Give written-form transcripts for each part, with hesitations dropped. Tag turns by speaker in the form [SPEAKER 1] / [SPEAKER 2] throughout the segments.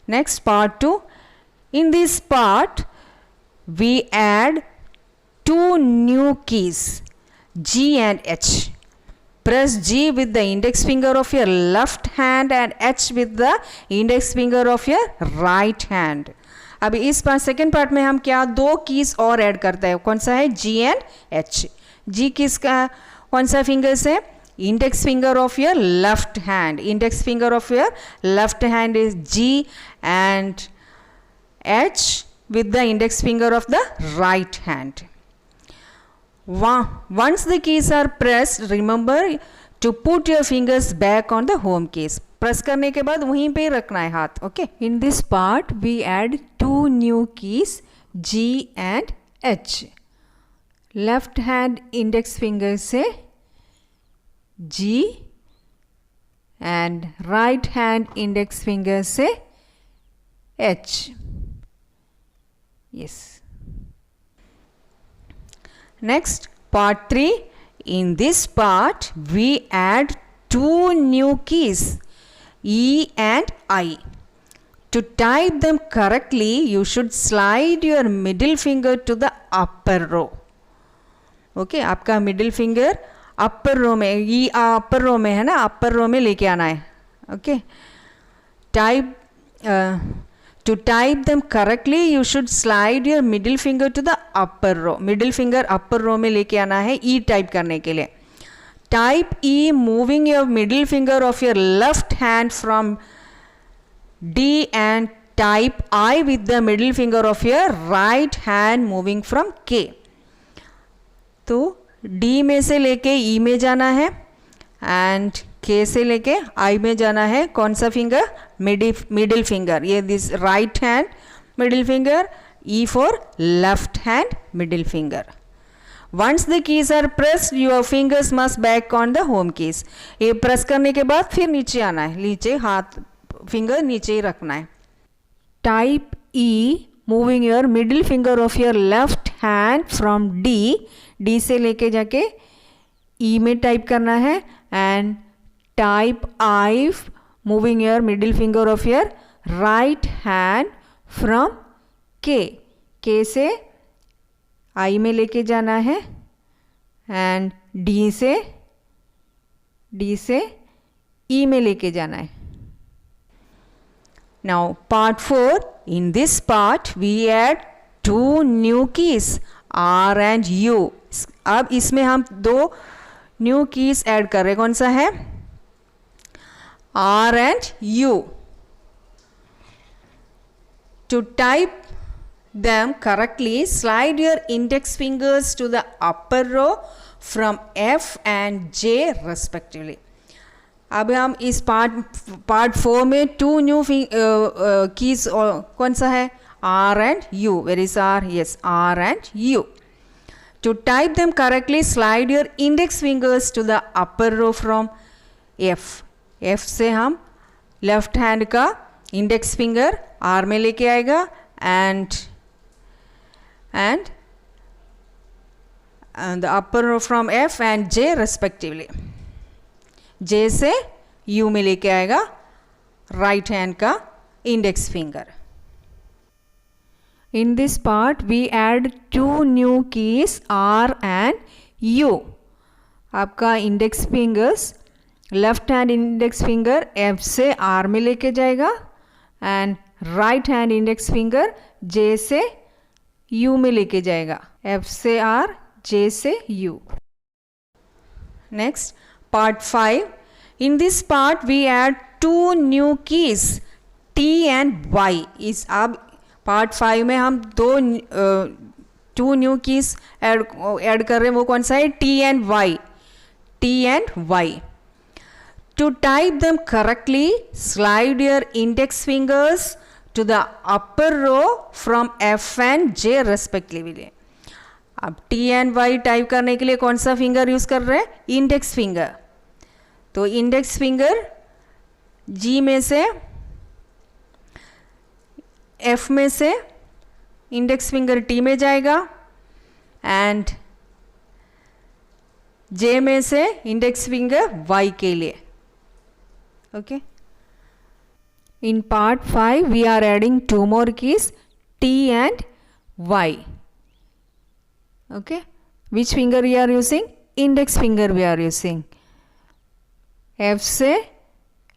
[SPEAKER 1] Next, part 2. In this part, we add two new keys, G and H. Press G with the index finger of your left hand and H with the index finger of your right hand. अब इस second part में हम क्या दो keys और add करते हैं. कौन सा है? G and H. G किसका कौन सा फिंगर से? Index finger of your left hand. Index finger of your left hand is G and H with the index finger of the right hand. Once the keys are pressed, remember to put your fingers back on the home keys. Press करने के बाद वहीं पे रखना है हाथ. Okay. In this part, we add two new keys, G and H. Left hand index finger से G and right hand index finger से H. Yes. Next, part 3. In this part, we add two new keys, E and I. To type them correctly, you should slide your middle finger to the upper row. Okay, आपका middle finger upper row में, E upper row में है ना, upper row में लेके आना है. Okay. To type them correctly, you should slide your middle finger to the upper row. Middle finger upper row में लेके आना है E type करने के लिए. Type E moving your middle finger of your left hand from D and type I with the middle finger of your right hand moving from K. तो D में से लेके E में जाना है and K से लेके I में जाना है. कौन सा फिंगर? Middle finger. ये this right hand middle finger, E for left hand middle finger. Once the keys are pressed, your fingers must back on the home keys. ये प्रेस करने के बाद फिर नीचे आना है, नीचे हाथ फिंगर नीचे ही रखना है. Type E moving your middle finger of your left hand from D से लेके जाके E में टाइप करना है and type I moving your middle finger of your right hand from K से I में लेके जाना है and D से E में लेके जाना है. Now part 4. In this part we add two new keys, R and U. अब इसमें हम दो न्यू कीज ऐड कर रहे हैं. कौन सा है? R and U. To type them correctly, slide your index fingers to the upper row from F and J respectively. अब हम इस पार्ट 4 में टू न्यू कीज कौन सा है? R and U. Where is R? Yes, R and U. To type them correctly, slide your index fingers to the upper row from F. F से हम left hand का index finger R में लेके आएगा and the upper row from F and J respectively. J से U में लेके आएगा राइट हैंड का index finger. In this part, we add two new keys, R and U. आपका index fingers left hand index finger F से R में लेके जाएगा and right hand index finger J से U में लेके जाएगा. F से R, J से U. Next, part 5. In this part, we add two new keys, T and Y. इस अब पार्ट 5 में हम टू न्यू कीज ऐड कर रहे हैं. वो कौन सा है? T and Y. T and Y. To type them correctly, slide your index fingers to the upper row from F and J respectively. अब T and Y टाइप करने के लिए कौन सा फिंगर यूज कर रहे हैं? Index finger. तो इंडेक्स फिंगर G में से F में से इंडेक्स फिंगर T में जाएगा एंड J में से इंडेक्स फिंगर Y के लिए. Okay. In part 5 we are adding two more keys, T and Y. Okay, which finger we are using? Index finger we are using. F से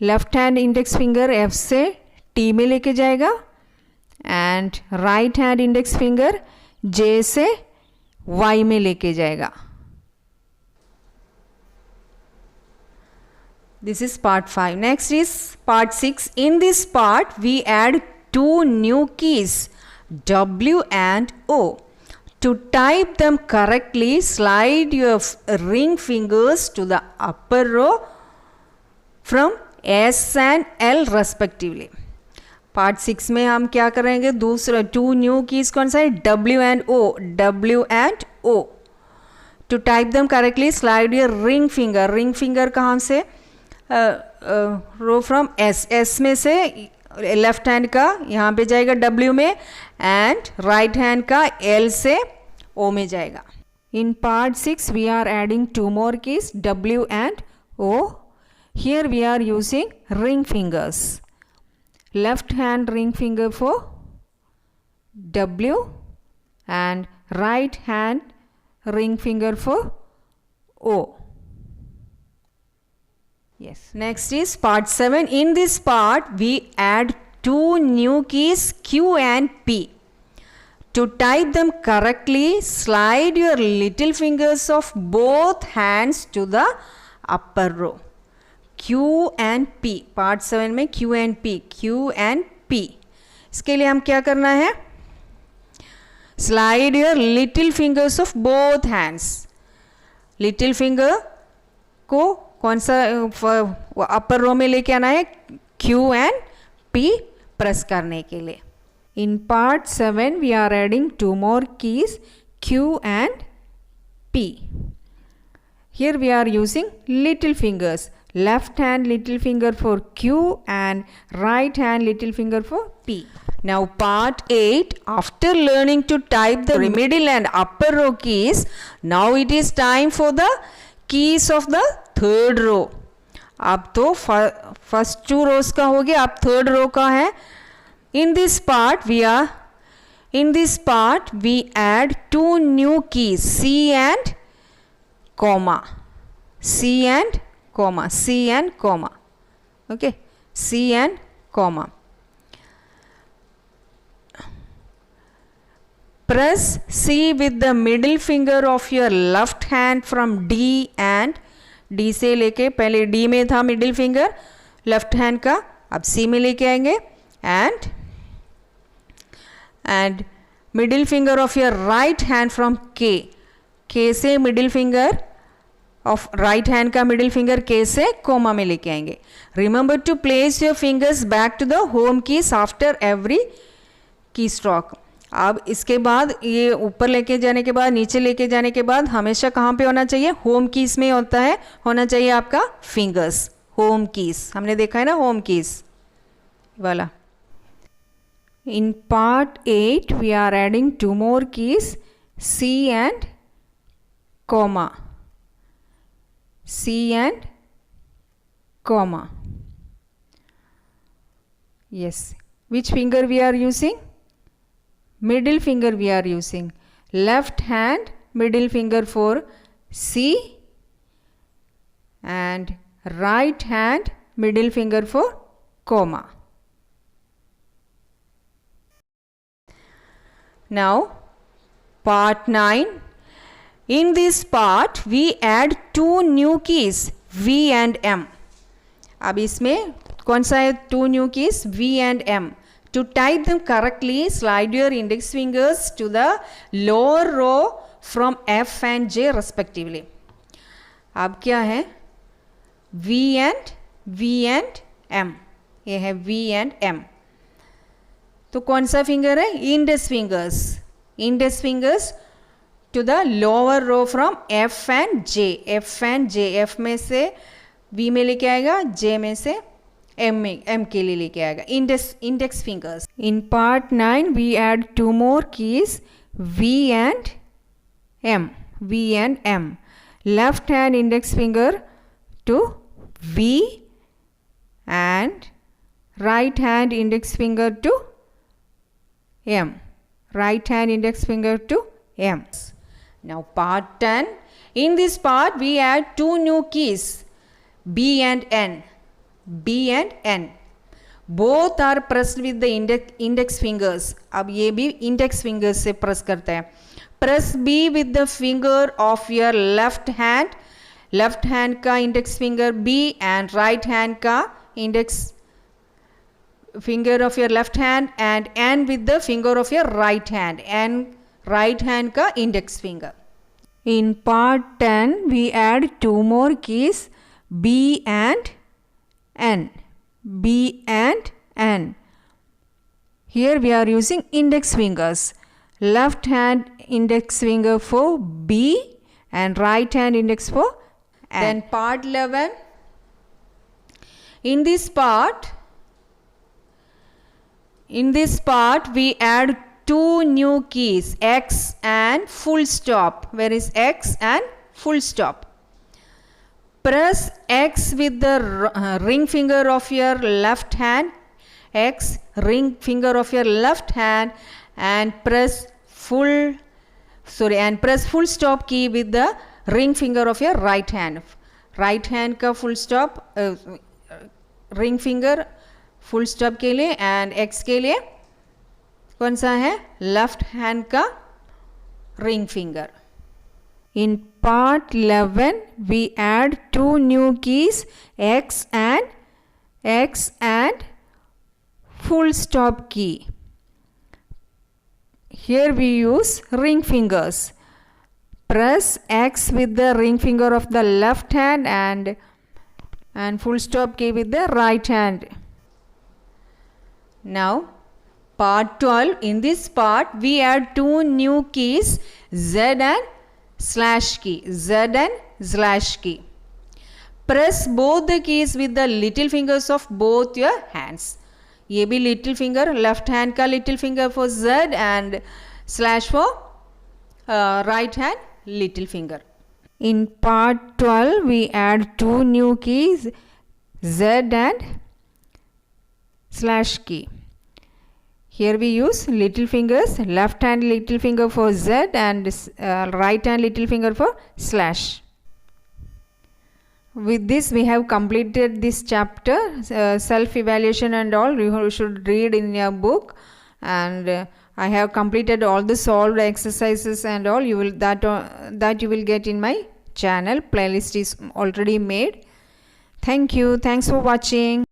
[SPEAKER 1] left hand index finger F से T में लेके जाएगा and right hand index finger J से Y में लेके जाएगा. This is part 5. Next is part 6. In this part, we add two new keys, W and O. To type them correctly, slide your ring fingers to the upper row from S and L respectively. Part 6 में हम क्या करेंगे? दूसरा two new keys कौन सा है? W and O. W and O. To type them correctly, slide your ring finger. Ring finger कहाँ से? रो फ्रॉम एस. एस में से लेफ्ट हैंड का यहाँ पे जाएगा डब्ल्यू में एंड राइट हैंड का एल से ओ में जाएगा. In part 6 we are adding two more keys, W and O. Here we are using ring fingers. Left hand ring finger for W and right hand ring finger for O. Yes. Next is part 7. In this part, we add two new keys Q and P. To type them correctly, slide your little fingers of both hands to the upper row. Q and P. Part 7 में Q and P. Q and P. इसके लिए हम क्या करना है? Slide your little fingers of both hands. Little finger को कौन सा अपर रो में लेके आना है? Q and P प्रेस करने के लिए. In part 7 we are adding two more keys, Q and P. Here we are using little fingers. Left hand little finger for Q and right hand little finger for P. Now part 8, after learning to type the middle and upper row keys, now it is time for the keys of the third row. अब तो first two rows का हो गया, अब third row का है. In this part we add two new keys, C and comma. C and comma. C and comma. Okay, C and comma. Press C with the middle finger of your left hand from D and D से लेके, पहले D में था middle finger left hand का, अब C में लेके आएंगे and middle finger of your right hand from K. K से middle finger of right hand का मिडिल फिंगर K से कोमा में लेके आएंगे. Remember to place your fingers back to the home keys after every keystroke. अब इसके बाद ये ऊपर लेके जाने के बाद, नीचे लेके जाने के बाद हमेशा कहाँ पे होना चाहिए? होम कीज में होना चाहिए आपका फिंगर्स. होम कीज हमने देखा है ना, होम कीज वाला. In part 8 we are adding two more keys, C and comma. C and comma. Yes. Which finger we are using? Middle finger we are using. Left hand middle finger for C and right hand middle finger for comma. Now part 9. In this part we add two new keys, V and M. अब इसमें कौन सा है two new keys? V and M. To type them correctly, slide your index fingers to the lower row from F and J respectively. अब क्या है? V and M. ये है V and M. तो कौन सा फिंगर है? Index fingers. Index fingers to the lower row from F and J. F and J. F में से V में लेके आएगा, J में से M के लिए लेके आएगा. Index fingers. In part 9 we add two more keys, V and M. V and M. Left hand index finger to V and right hand index finger to M. Right hand index finger to M. Now part 10. In this part we add two new keys, B and N. B and N. Both are pressed with the index fingers. अब ये भी index fingers से press करते हैं. Press B with the finger of your left hand. Left hand का index finger B and right hand का index finger of your left hand and N with the finger of your right hand. And right hand का index finger. In part 10 we add two more keys, B and N. B and N. Here we are using index fingers. Left hand index finger for B and right hand index for N. Then part 11. In this part we add two new keys, X and full stop. Where is X and full stop? Press X with the ring finger of your left hand, X, ring finger of your left hand, and press full stop key with the ring finger of your right hand. Right hand का full stop, ring finger full stop के लिए and X के लिए कौन सा है? Left hand का ring finger. In part 11 we add two new keys, X and full stop key. Here we use ring fingers. Press X with the ring finger of the left hand and full stop key with the right hand. Now part 12. In this part we add two new keys, Z and slash key. Z and slash key. Press both the keys with the little fingers of both your hands. ये भी little finger, left hand का little finger for Z and slash for right hand little finger. In part 12 we add two new keys, Z and slash key. Here we use little fingers, left hand little finger for Z and right hand little finger for slash. With this we have completed this chapter, self-evaluation and all you should read in your book, and I have completed all the solved exercises and all you will that you will get in my channel. Playlist is already made. Thank you. Thanks for watching.